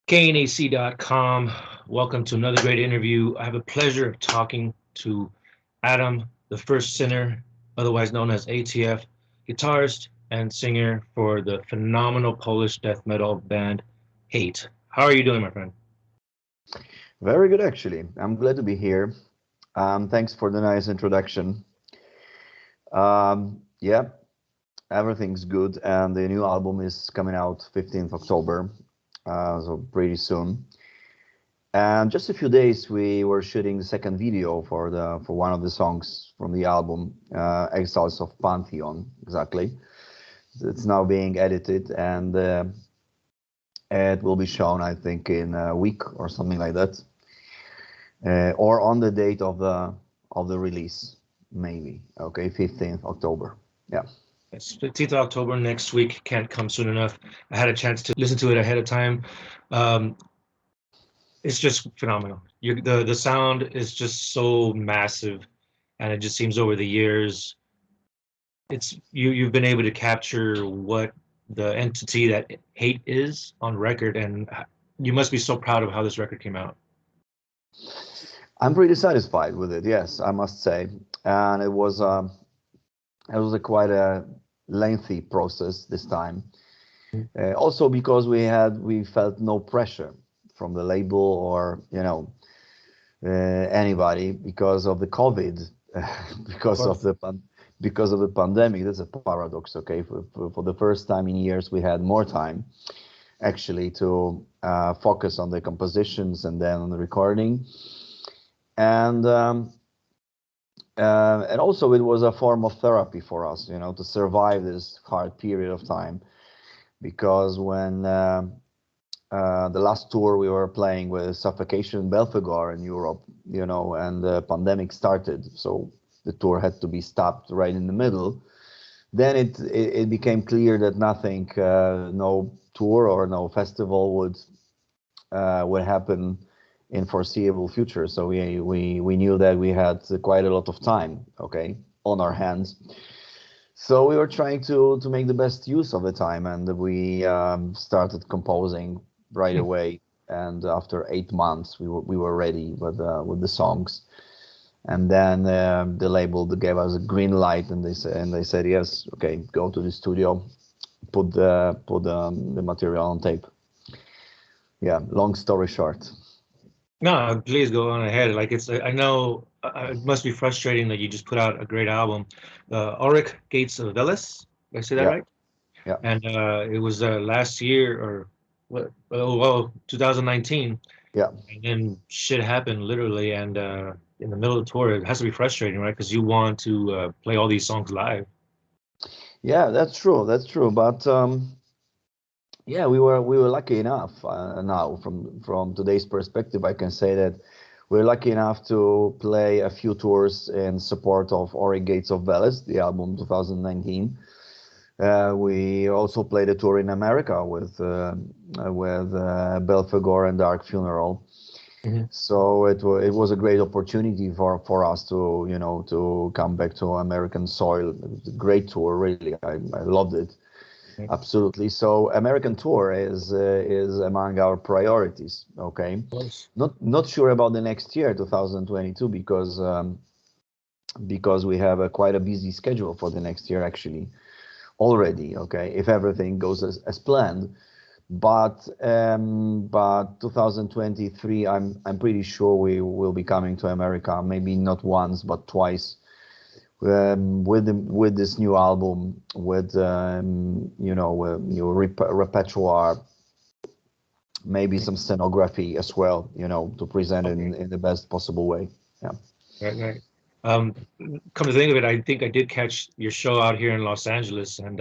KNAC.com. Welcome to another great interview. I have the pleasure of talking to Adam, the first sinner, otherwise known as ATF, guitarist and singer for the phenomenal Polish death metal band Hate. How are you doing, my friend? Very good, actually. I'm glad to be here. Thanks for the nice introduction. Yeah, everything's good, and the new album is coming out 15th October, so pretty soon. And just a few days, we were shooting the second video for one of the songs from the album, Exiles of Pantheon, exactly. It's now being edited, and it will be shown, I think, in a week or something like that. Or on the date of the release, maybe. Okay, 15th October. Yeah. It's 15th of October next week. Can't come soon enough. I had a chance to listen to it ahead of time. Um, it's just phenomenal. The sound is just so massive, and it just seems over the years you've been able to capture what the entity that Hate is on record, and you must be so proud of how this record came out. I'm pretty satisfied with it. Yes, I must say, and it was a quite a lengthy process this time. Also because we felt no pressure from the label or anybody because of the COVID, because of the pandemic. That's a paradox. Okay, for the first time in years, we had more time actually to focus on the compositions and then on the recording, and also it was a form of therapy for us, to survive this hard period of time, because when the last tour we were playing with Suffocation Belphegor in Europe, and the pandemic started, so the tour had to be stopped right in the middle. Then it became clear that nothing, no tour or no festival would happen in foreseeable future. So we knew that we had quite a lot of time, okay, on our hands. So we were trying to make the best use of the time, and we started composing right away. And after 8 months, we were ready with the songs. And then the label gave us a green light, and they said yes, okay, go to the studio, put the material on tape. Yeah, long story short. No, please go on ahead. Like I know it must be frustrating that you just put out a great album, Auric Gates of Veles. Did I say that Yeah, right? yeah, And it was last year or what? Oh, well, 2019. yeah. And then shit happened literally, and in the middle of the tour, it has to be frustrating, right? Because you want to play all these songs live. Yeah, that's true. That's true. But yeah, we were lucky enough. Now, from today's perspective, I can say that we're lucky enough to play a few tours in support of Ori Gates of Veles, the album 2019. We also played a tour in America with Belphegor and Dark Funeral. Mhm. So it was a great opportunity for us to to come back to American soil. It was a great tour, really. I loved it. Of Absolutely. So American tour is among our priorities. Okay. course. Not sure about the next year, 2022, because we have quite a busy schedule for the next year actually already. Okay, if everything goes as planned. But 2023, I'm pretty sure we will be coming to America. Maybe not once, but twice. With this new album, with new repertoire, maybe some scenography as well, to present it Okay. in the best possible way. Yeah. Right, right. Um, Come to think of it, I think I did catch your show out here in Los Angeles, and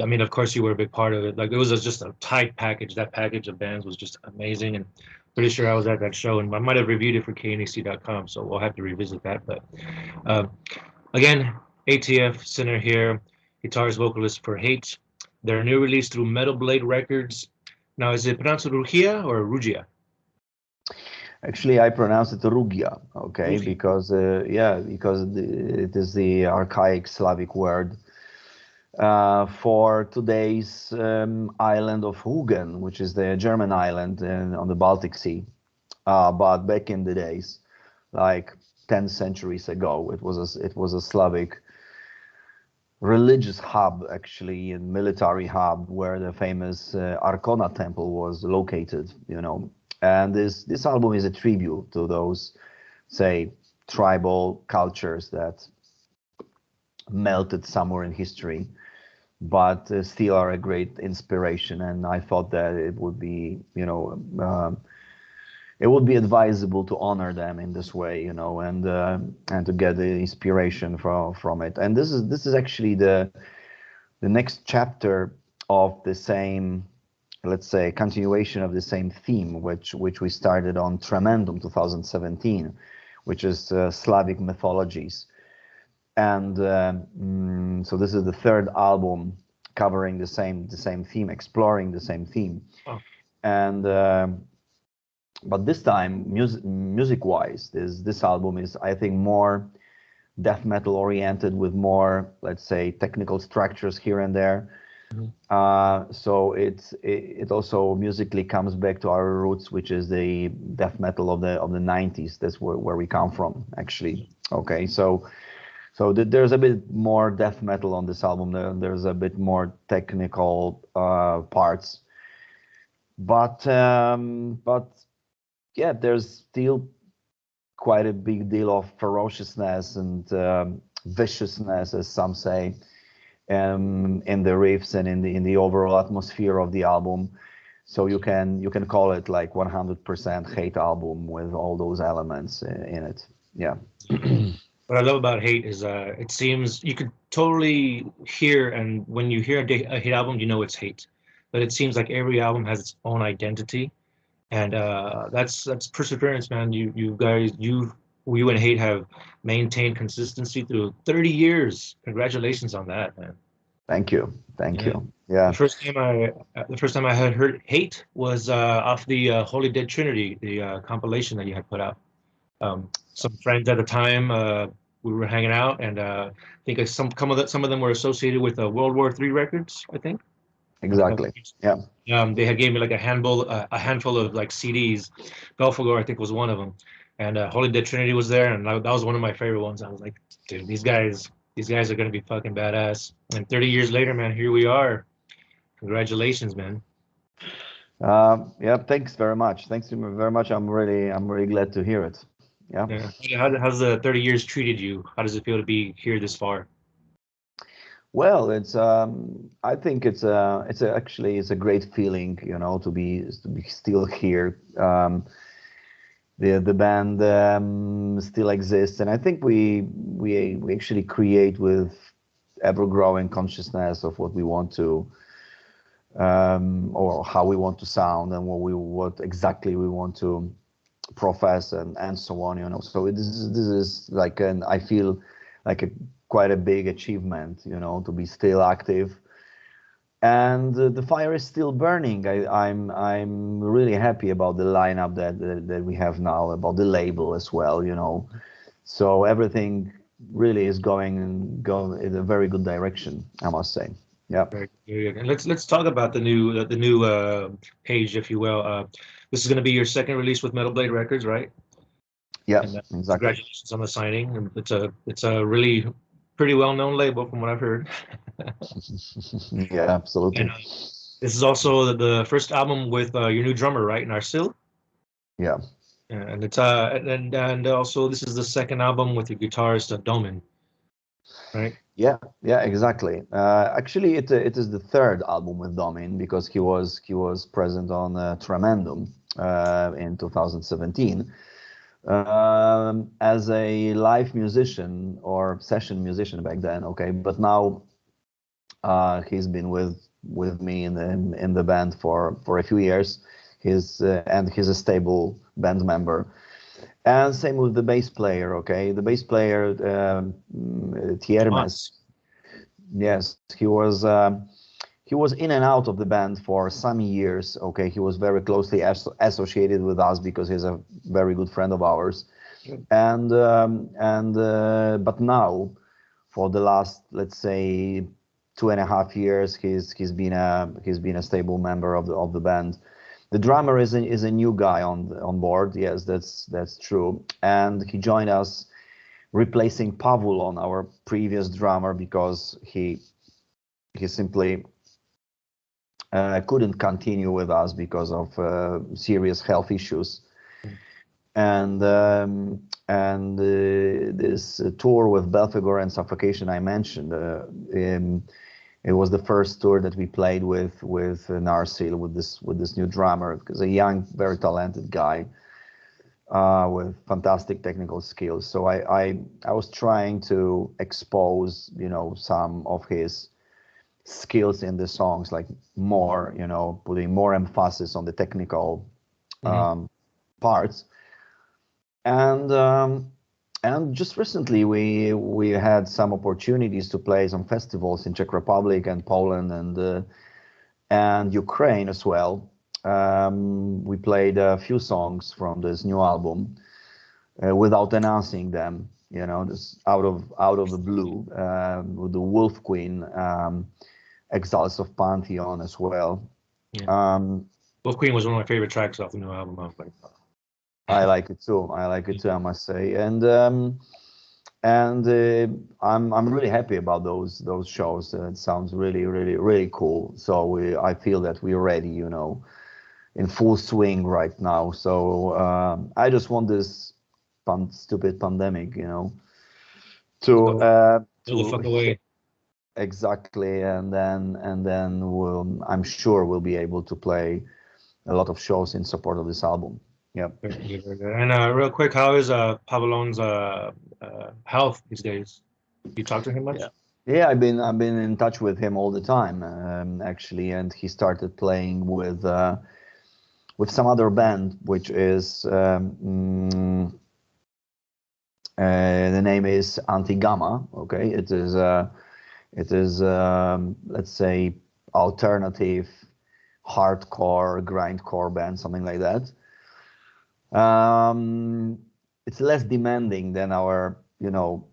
I mean, of course, you were a big part of it. Like, it was just a tight package. That package of bands was just amazing, and pretty sure I was at that show, and I might have reviewed it for KNEC.com, so we'll have to revisit that. But uh, again, ATF Center here, guitarist vocalist for Hate. Their new release through Metal Blade Records. Now, is it pronounced Rugia or Rugia? Actually, I pronounce it Rugia, okay, Rugia. because it is the archaic Slavic word. for today's island of Rügen, which is the German island on the Baltic Sea. But back in the days, like 10 centuries ago, it was a Slavic religious hub, actually, and military hub, where the famous Arkona temple was located, you know. And this album is a tribute to those, say, tribal cultures that melted somewhere in history, but still are a great inspiration. And I thought that it would be, you know, it would be advisable to honor them in this way, you know, and to get the inspiration from it. And this is actually the next chapter of the same, let's say, continuation of the same theme, which we started on Tremendum 2017, which is Slavic mythologies. And so this is the third album covering the same theme, exploring the same theme. Oh. And but this time, music-wise, this album is, I think, more death metal oriented, with more, let's say, technical structures here and there. Mm-hmm. So it also musically comes back to our roots, which is the death metal of the 90s. That's where we come from, actually. Okay, so there's a bit more death metal on this album. There's a bit more technical parts, but yeah, there's still quite a big deal of ferociousness and viciousness, as some say, in the riffs and in the overall atmosphere of the album. So you can call it like 100% Hate album with all those elements in it. Yeah. What I love about Hate is it seems you could totally hear, and when you hear a Hate album, you know it's Hate. But it seems like every album has its own identity, and that's perseverance, man. You guys, you and Hate have maintained consistency through 30 years. Congratulations on that, man. Thank you. Yeah. You. Yeah. The first time I had heard Hate was off the Holy Dead Trinity, the compilation that you had put out. Some friends at the time, we were hanging out, and I think some of them were associated with World War III records, I think. Exactly. Yeah. They had gave me like a handful of like CDs. Belphegor, I think, was one of them, and Holy Dead Trinity was there, and that was one of my favorite ones. I was like, dude, these guys are gonna be fucking badass. And 30 years later, man, here we are. Congratulations, man. Yeah. Thanks very much. Thanks very much. I'm really glad to hear it. Yeah. How's the 30 years treated you? How does it feel to be here this far? Well, it's I think actually it's a great feeling, you know, to be still here. The band still exists, and I think we actually create with ever-growing consciousness of what we want to, or how we want to sound, and what exactly we want to profess, and so on, you know. So this is like I feel like quite a big achievement, you know, to be still active, and the fire is still burning. I'm really happy about the lineup that we have now, about the label as well, you know. So everything really is going in a very good direction, I must say. Yeah. Very good. And let's talk about the new page, if you will. This is going to be your second release with Metal Blade Records, right? Yeah, And, exactly. Congratulations on the signing. And it's a really pretty well-known label from what I've heard. Yeah, absolutely. And, this is also the first album with your new drummer, right, Narsil? Yeah. And it's and also this is the second album with your guitarist Domin, right? Yeah, exactly. Actually, it is the third album with Domin, because he was present on Tremendum in 2017 as a live musician or session musician back then. Okay, but now he's been with me in the band for a few years. He's a stable band member. And same with the bass player, okay? The bass player, Tiermes. Yes, he was in and out of the band for some years, okay? He was very closely associated with us because he's a very good friend of ours. And but now, for the last, let's say, 2.5 years, he's been a stable member of the band. The drummer is a new guy on board. Yes, that's true, and he joined us, replacing Pavulon, our previous drummer, because he simply couldn't continue with us because of serious health issues. And this tour with Belphegor and Suffocation I mentioned, it was the first tour that we played with Narsil, with this new drummer, because a young, very talented guy with fantastic technical skills. So I was trying to expose, some of his skills in the songs, like more, putting more emphasis on the technical parts. And just recently we had some opportunities to play some festivals in Czech Republic and Poland and Ukraine as well. We played a few songs from this new album without announcing them, just out of the blue, with the Wolf Queen, Exiles of Pantheon as well. Yeah. Wolf Queen was one of my favorite tracks off the new album. I like it too. I must say, and I'm really happy about those shows. It sounds really cool. So I feel that we're ready, in full swing right now. So I just want this stupid pandemic, to the fuck away. Exactly, and then I'm sure we'll be able to play a lot of shows in support of this album. Yeah. Very good. And real quick, how is Pavulon's health these days? You talk to him much? Yeah, I've been in touch with him all the time, actually, and he started playing with some other band, which is the name is Anti-Gamma. Okay, it is let's say alternative hardcore grindcore band, something like that. It's less demanding than our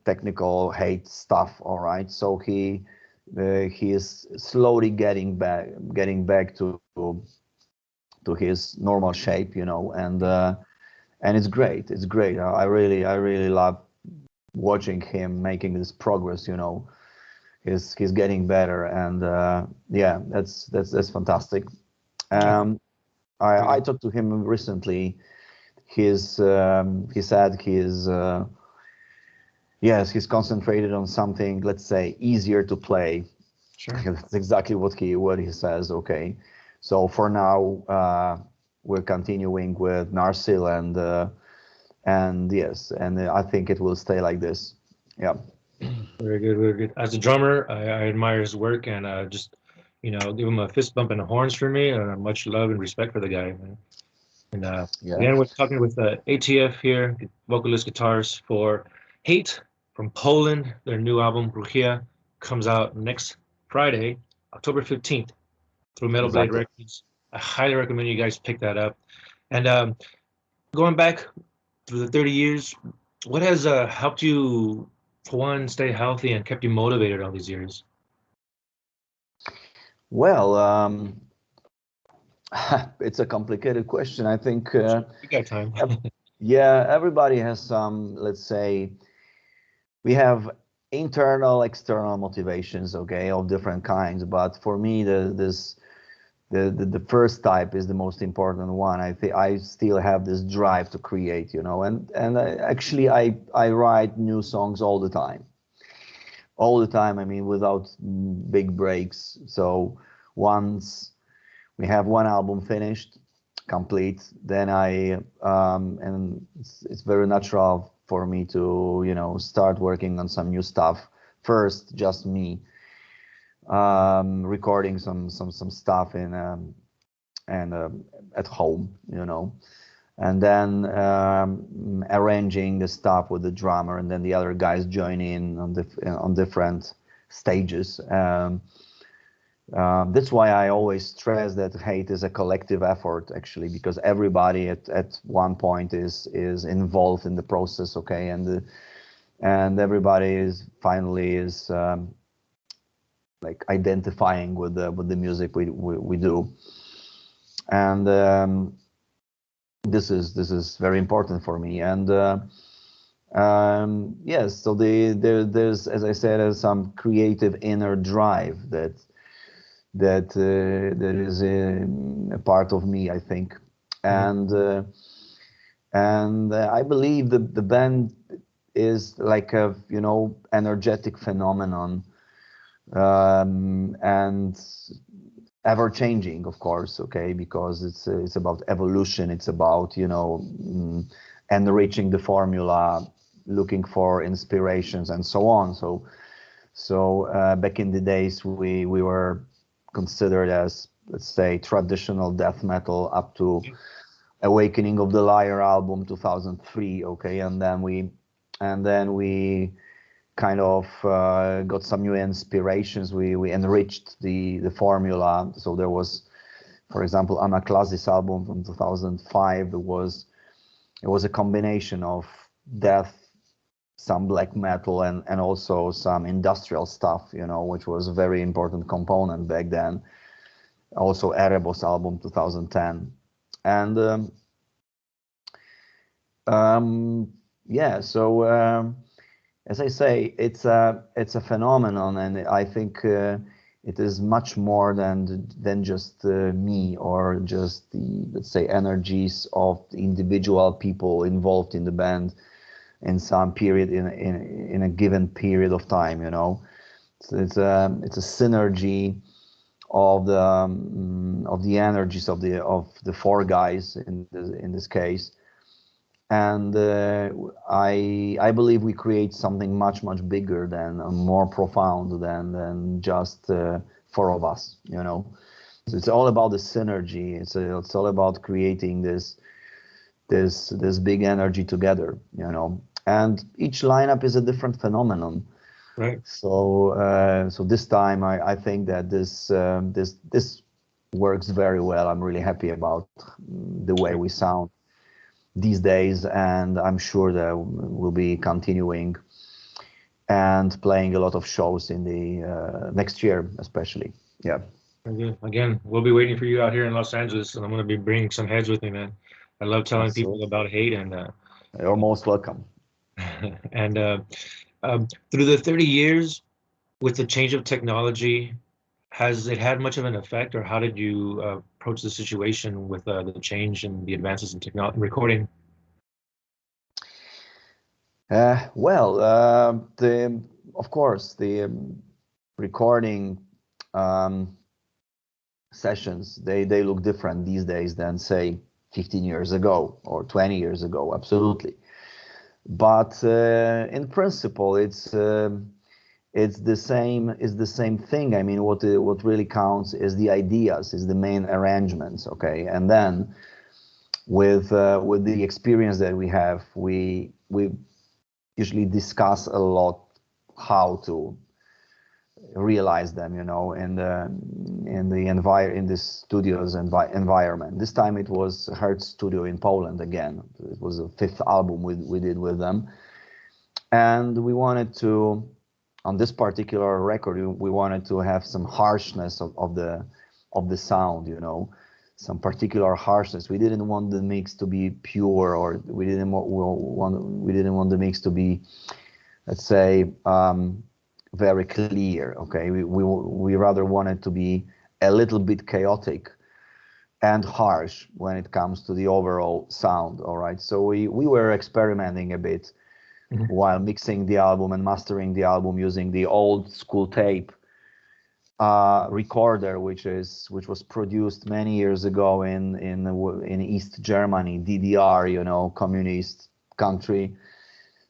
technical Hate stuff. All right, so he is slowly getting back to his normal shape, and it's great. I really love watching him making this progress. He's getting better, and yeah, that's fantastic. I talked to him recently. He said he's concentrated on something, let's say, easier to play. Sure. That's exactly what he says. Okay, so for now we're continuing with Narsil, and yes, and I think it will stay like this. Yeah. Very good, very good. As a drummer, I admire his work, and just give him a fist bump and the horns for me. Much love and respect for the guy, man. And again, we're talking with ATF here, vocalist, guitarist for Hate from Poland. Their new album, Rugia, comes out next Friday, October 15th, through Metal Blade Records. I highly recommend you guys pick that up. And going back through the 30 years, what has helped you, for one, stay healthy and kept you motivated all these years? Well, it's a complicated question. I think you got time. Yeah, everybody has some, let's say, we have internal, external motivations, okay, of different kinds. But for me, the first type is the most important one. I think I still have this drive to create, and actually I write new songs all the time. I mean, without big breaks. So once we have one album finished, complete, then and it's very natural for me to start working on some new stuff. First, just me recording some stuff and at home, and then arranging the stuff with the drummer, and then the other guys join in on different stages. That's why I always stress that Hate is a collective effort, actually, because everybody at one point is involved in the process, okay, and everybody is finally like identifying with the music we do. And this is very important for me. And yes, so there's, as I said, some creative inner drive that is a part of me, I think. And I believe the band is like a, you know, energetic phenomenon, and ever changing, of course, okay, because it's about evolution. It's about, you know, enriching the formula, looking for inspirations, and so on. So back in the days, we were considered as, let's say, traditional death metal up to Awakening of the Liar album 2003, okay, and then we kind of got some new inspirations. We enriched the formula. So there was, for example, Anaklasis album from 2005. It was a combination of death, some black metal, and also some industrial stuff, you know, which was a very important component back then. Also Erebos album 2010. And yeah, so as I say, it's a phenomenon, and I think it is much more than just me, or just the, let's say, energies of the individual people involved in the band in some period, in a given period of time, you know. So it's a synergy of the energies of the four guys in this case. And I believe we create something much bigger than, more profound than just four of us, you know. So it's all about the synergy. It's all about creating this big energy together, you know. And each lineup is a different phenomenon. Right. So so this time I think that this works very well. I'm really happy about the way we sound these days, and I'm sure that we'll be continuing and playing a lot of shows in the next year, especially. Yeah. Again, we'll be waiting for you out here in Los Angeles, and I'm going to be bringing some heads with me, man. I love telling people about Hate, and you're most welcome. and through the 30 years, with the change of technology, has it had much of an effect, or how did you approach the situation with the change and the advances in technology recording? Well, of course, the recording sessions, they look different these days than, say, 15 years ago or 20 years ago, absolutely. But in principle, it's the same thing. I mean, what really counts is the ideas, is the main arrangements, okay? And then with the experience that we have, we usually discuss a lot how to realize them, you know, in the studios environment. This time it was Hertz Studio in Poland again. It was the fifth album we did with them, and we wanted to, on this particular record, we wanted to have some harshness of the sound, you know, some particular harshness. We didn't want the mix to be pure, or we didn't want the mix to be, let's say, very clear. Okay, we rather wanted to be a little bit chaotic and harsh when it comes to the overall sound. All right, so we were experimenting a bit while mixing the album and mastering the album using the old school tape recorder, which was produced many years ago in East Germany, DDR, you know, communist country.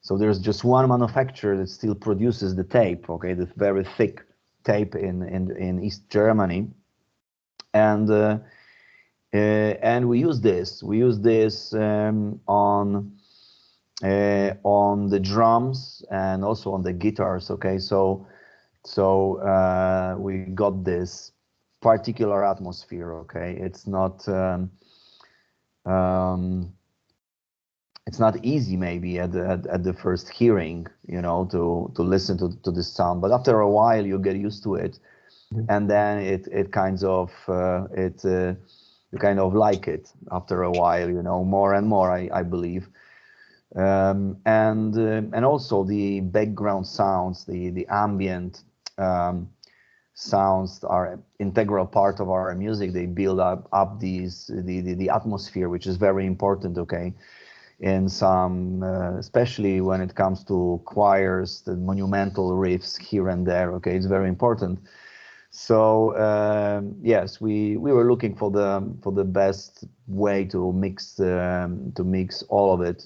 So there's just one manufacturer that still produces the tape, okay, the very thick tape in East Germany, and we use this. We use this on the drums and also on the guitars, okay. So we got this particular atmosphere, okay. It's not easy maybe at the first hearing, you know, to listen to this sound, but after a while you get used to it, and then it kind of you kind of like it after a while, you know, more and more, I believe. And also the background sounds, the ambient sounds are integral part of our music. They build up the atmosphere, which is very important. Okay, in some, especially when it comes to choirs, the monumental riffs here and there. Okay, it's very important. So yes, we were looking for the best way to mix all of it,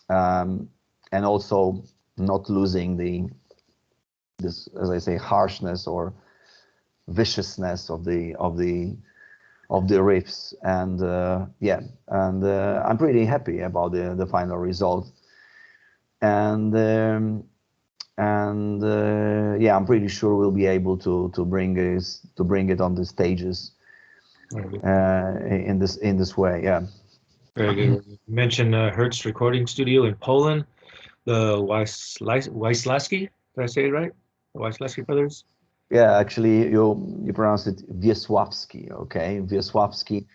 and also not losing this, as I say, harshness or viciousness of the riffs. And yeah, and I'm pretty happy about the final result. And yeah, I'm pretty sure we'll be able to bring it on the stages in this way. Yeah. Very good. You mentioned Hertz Recording Studio in Poland, the Wysłaski. Did I say it right? The Wysłaski brothers. Yeah, actually, you pronounce it Wiesławski, okay, Wiesławski,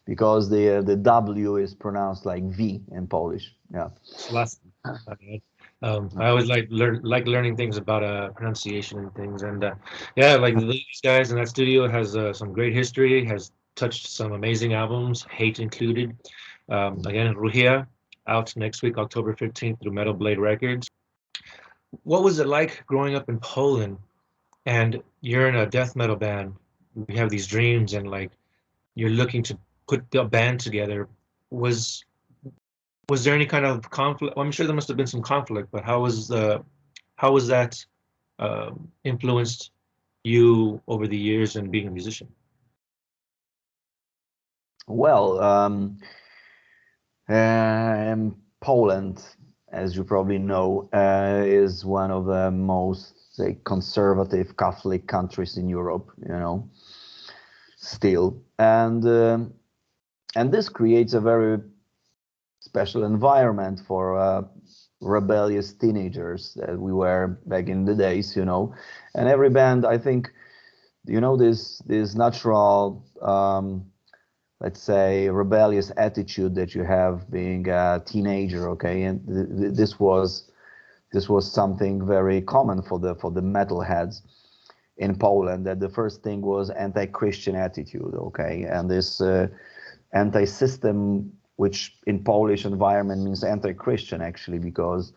because the W is pronounced like V in Polish. Yeah. Wysłaski. I always like learning things about pronunciation and things, and yeah, like these guys in that studio has some great history, has touched some amazing albums, Hate included. Again, Rugia, out next week, October 15th through Metal Blade Records. What was it like growing up in Poland and you're in a death metal band? You have these dreams and like you're looking to put the band together. Was was there any kind of conflict? Well, I'm sure there must have been some conflict, but how was that influenced you over the years and being a musician? Well, Poland, as you probably know, is one of the most, say, conservative Catholic countries in Europe. You know, still, and this creates a very special environment for rebellious teenagers that we were back in the days. You know, and every band, I think, you know, this natural. Let's say rebellious attitude that you have being a teenager, okay, and this was something very common for the metalheads in Poland. That the first thing was anti-Christian attitude, okay, and this anti-system, which in Polish environment means anti-Christian actually, because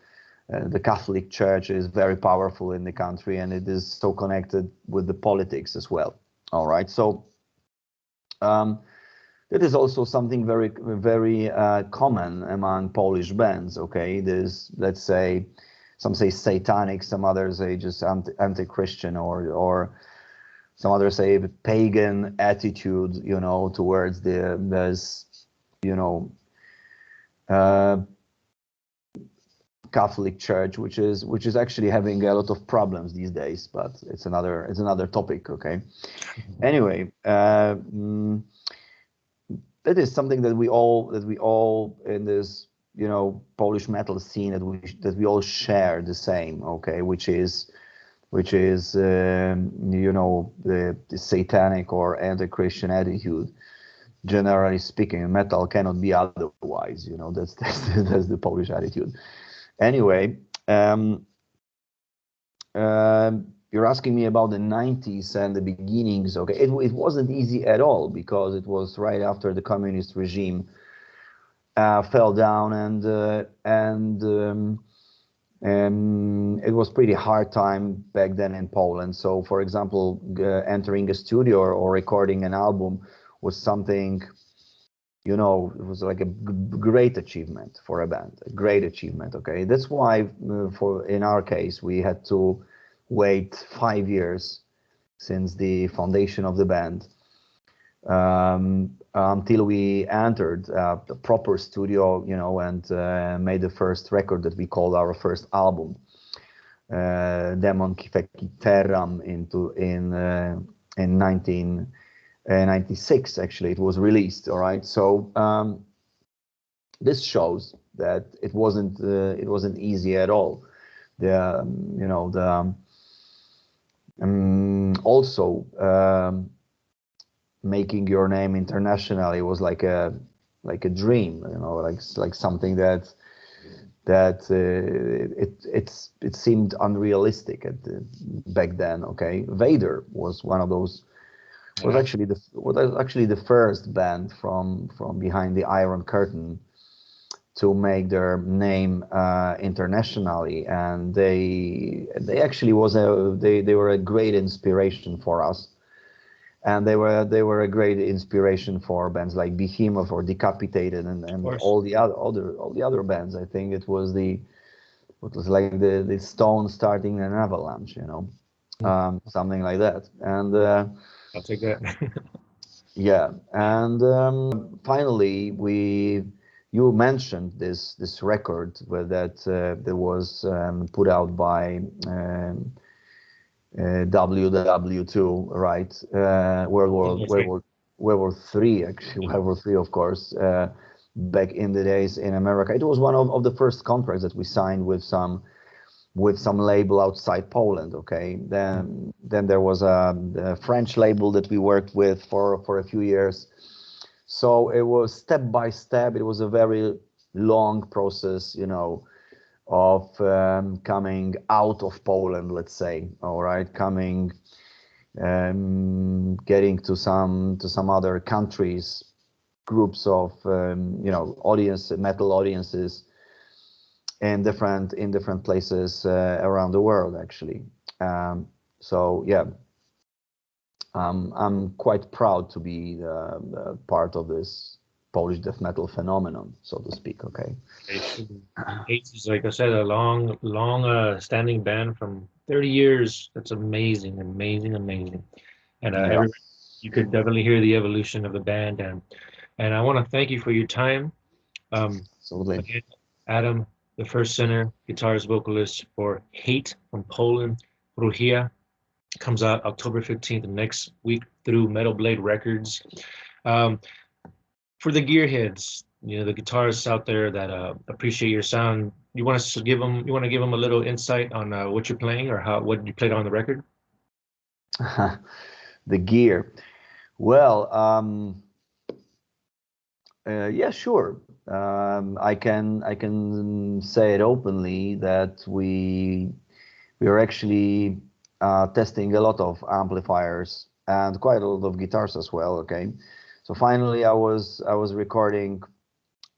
the Catholic Church is very powerful in the country and it is so connected with the politics as well. All right, so. That is also something very common among Polish bands. Okay, there's, let's say, some say satanic, some others say just anti-Christian, or some others say pagan attitude, you know, towards there's, you know, Catholic Church, which is actually having a lot of problems these days. But it's another topic. Okay, anyway. That is something that we all in this, you know, Polish metal scene that we all share the same, okay, which is you know, the satanic or anti-Christian attitude. Generally speaking, metal cannot be otherwise, you know. That's the Polish attitude. Anyway, you're asking me about the 90s and the beginnings. Okay, it wasn't easy at all because it was right after the communist regime fell down, and it was pretty hard time back then in Poland. So, for example, entering a studio or recording an album was something, you know, it was like a great achievement for a band, a great achievement. Okay, that's why for in our case we had to wait 5 years since the foundation of the band until we entered the proper studio, you know, and made the first record that we called our first album, Demon Kiteram, in 1996. Actually, it was released. All right, so this shows that it wasn't easy at all. The you know, Also, making your name internationally was like a dream, you know, like something that it seemed unrealistic back then. Okay, Vader was one of those. Was Yeah. actually the first band from behind the Iron Curtain to make their name internationally, and they actually they were a great inspiration for us, and they were a great inspiration for bands like Behemoth or Decapitated Of and course. all the other bands. I think it was like the stone starting an avalanche, you know, something like that. And I'll take that. yeah, and finally, you mentioned this record that was put out by WW2, right? World War Three, actually, World War Three, of course. Back in the days in America, it was one of the first contracts that we signed with some label outside Poland. Okay, then there was a French label that we worked with for a few years. So it was step by step. It was a very long process, you know, of coming out of Poland, let's say. All right, getting to some other countries, groups of metal audiences in different places around the world, actually. So yeah, I'm quite proud to be part of this Polish death metal phenomenon, so to speak. Okay. It should be. Hate is, like I said, a long standing band from 30 years. That's amazing, amazing, amazing. And Yeah. you could definitely hear the evolution of the band. And I want to thank you for your time. Absolutely. Again, Adam, the first center, guitarist, vocalist for Hate from Poland, Rugia, comes out October 15th next week through Metal Blade Records. Um, for the gearheads, you know, the guitarists out there that appreciate your sound, you want us to give them, you want to give them a little insight on what you're playing or what you played on the record? The gear. Well, yeah, sure. I can say it openly that we are actually testing a lot of amplifiers and quite a lot of guitars as well. Okay, so finally I was recording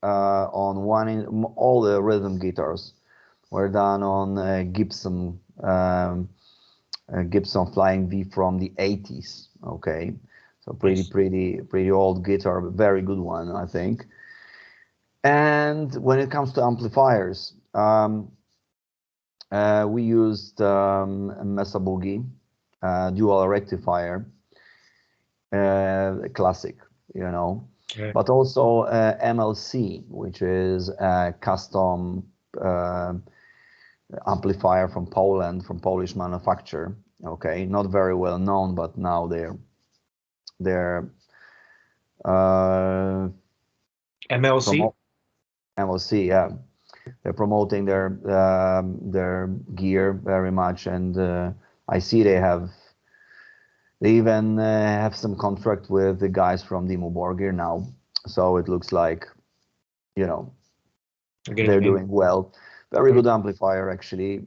on all the rhythm guitars were done on Gibson Flying V from the 80s. Okay, so Nice. pretty old guitar, but very good one, I think. And when it comes to amplifiers, we used a Mesa Boogie dual rectifier, classic, you know, Yeah. but also MLC, which is a custom uh, amplifier from Poland, from Polish manufacturer. Okay, not very well known, but now they're uh, MLC? promo MLC, yeah, they're promoting their gear very much, and I see they even have some contract with the guys from Dimo Borgir now, so it looks like, you know, I'm getting a they're name. doing well. Very good amplifier, actually.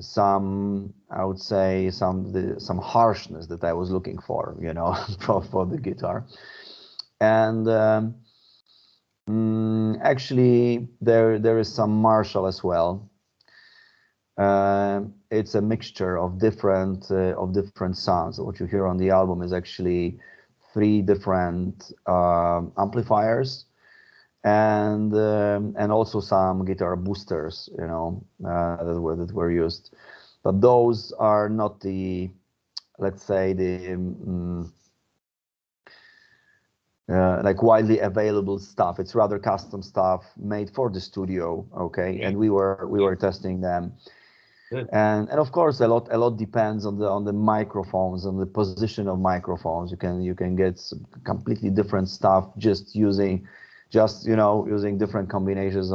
Some, I would say, some harshness that I was looking for, you know, for the guitar. And actually, there is some Marshall as well. It's a mixture of different sounds. What you hear on the album is actually three different amplifiers and also some guitar boosters, you know, that were used. But those are not the, let's say, the like widely available stuff. It's rather custom stuff made for the studio. Okay, Yeah. and we were testing them. Good. And of course, a lot depends on the microphones, on the position of microphones. You can get some completely different stuff using different combinations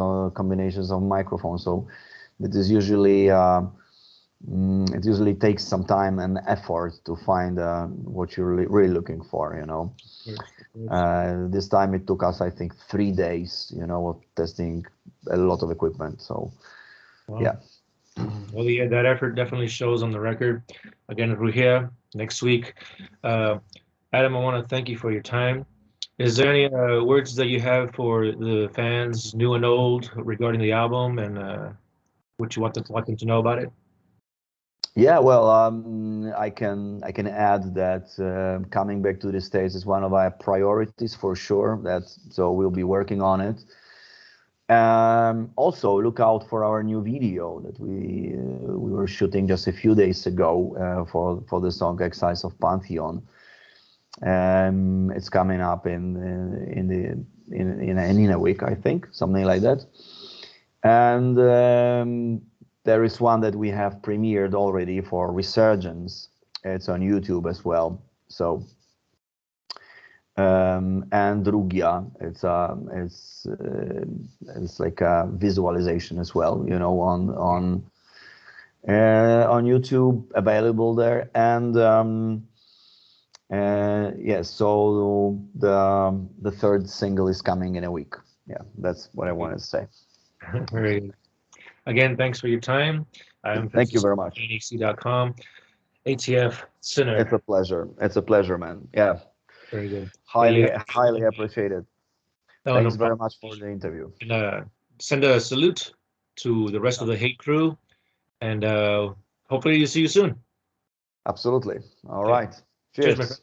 of microphones. So it is usually it usually takes some time and effort to find what you're really looking for, you know. Of course. This time it took us, I think, 3 days, you know, of testing a lot of equipment. So, Wow. yeah. Well, yeah, that effort definitely shows on the record. Again, Rugia next week. Adam, I want to thank you for your time. Is there any words that you have for the fans, new and old, regarding the album and what you want them to know about it? Yeah, well, I can add that coming back to the States is one of our priorities for sure. So we'll be working on it. Also, look out for our new video that we were shooting just a few days ago for the song "Exile of Pantheon." It's coming up in a week, I think, something like that. And there is one that we have premiered already for Resurgence. It's on YouTube as well. So and Rugia, it's like a visualization as well, you know, on YouTube, available there. And yes, so the third single is coming in a week. Yeah, that's what I wanted to say. Very good. Again, thanks for your time. I'm Thank you Francisco, very much. NXT.com, ATF Sinner. It's a pleasure. It's a pleasure, man. Yeah, Very good. Yeah, you highly, have highly appreciated. no Thanks very problem. much for the interview. And send a salute to the rest of the Hate crew, and hopefully you see you soon. Absolutely. All Okay. right. Cheers, my friend. Cheers.